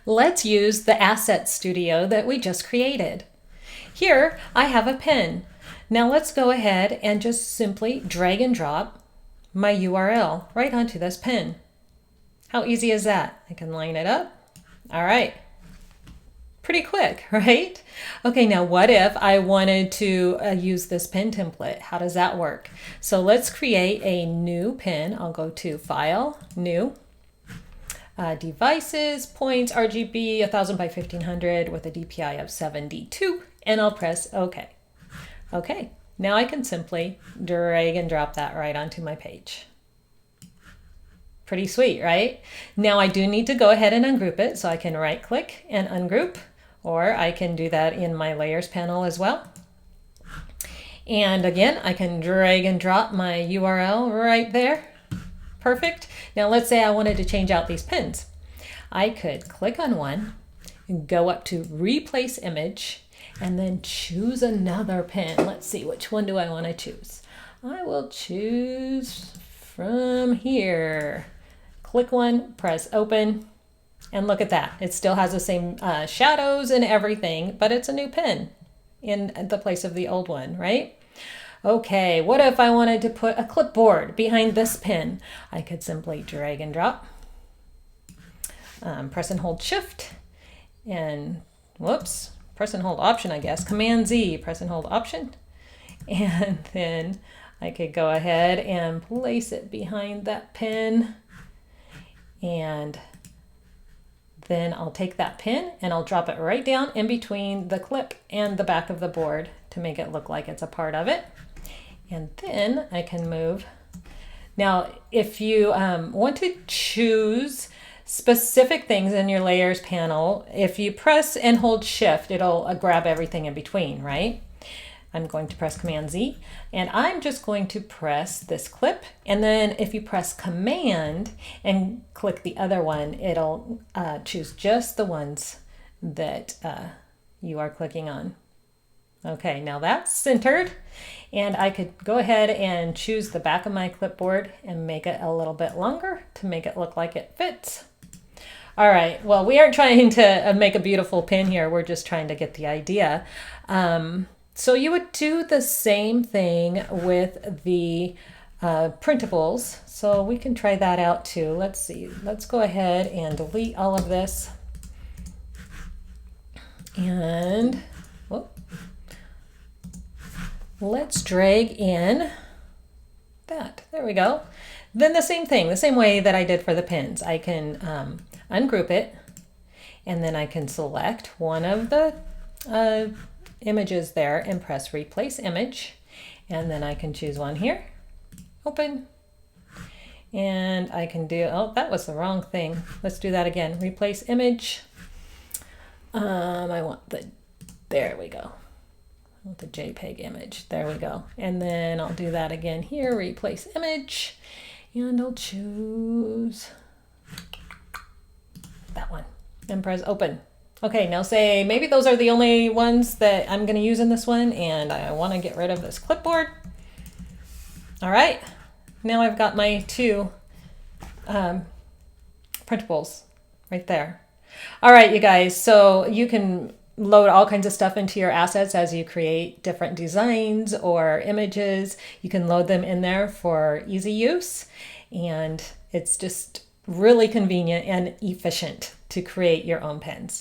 Let's use the Asset Studio that we just created. Here, I have a pin. Now let's go ahead and just simply drag and drop my URL right onto this pin. How easy is that? I can line it up. All right. Pretty quick, right? Okay, now what if I wanted to use this pin template? How does that work? So let's create a new pin. I'll go to File, New, Devices, Points, RGB 1000 by 1500 with a DPI of 72, and I'll press OK. Okay, now I can simply drag and drop that right onto my page. Pretty sweet, right? Now I do need to go ahead and ungroup it, so I can right click and ungroup, or I can do that in my layers panel as well. And again, I can drag and drop my URL right there. Perfect. Now let's say I wanted to change out these pins. I could click on one, go up to Replace Image, and then choose another pin. Let's see, which one do I want to choose? I will choose from here. Click one, press open, and look at that. It still has the same shadows and everything, but it's a new pin in the place of the old one, right? Okay, what if I wanted to put a clipboard behind this pin? I could simply drag and drop, press and hold Shift, and whoops, press and hold Option, I guess. Command Z, press and hold Option, and then I could go ahead and place it behind that pin, and then I'll take that pin and I'll drop it right down in between the clip and the back of the board to make it look like it's a part of it. And then I can move. Now, if you want to choose specific things in your layers panel, if you press and hold Shift, it'll grab everything in between, right? I'm going to press Command Z, and I'm just going to press this clip. And then if you press Command and click the other one, it'll choose just the ones that you are clicking on. Okay, now that's centered, and I could go ahead and choose the back of my clipboard and make it a little bit longer to make it look like it fits. All right, well, we aren't trying to make a beautiful pin here. We're just trying to get the idea. So you would do the same thing with the printables. So we can try that out too. Let's see. Let's go ahead and delete all of this. And whoop, let's drag in that. There we go. Then the same thing, the same way that I did for the pins. I can ungroup it, and then I can select one of the images there and press Replace Image, and then I can choose one here, open, and I can do, oh, that was the wrong thing. Let's do that again. Replace Image. I want the, there we go. I want the JPEG image. There we go. And then I'll do that again here, Replace Image, and I'll choose that one and press Open. Okay, now say maybe those are the only ones that I'm going to use in this one, and I want to get rid of this clipboard. All right, now I've got my two printables right there. All right, you guys, so you can load all kinds of stuff into your assets as you create different designs or images. You can load them in there for easy use, and it's just really convenient and efficient to create your own pins.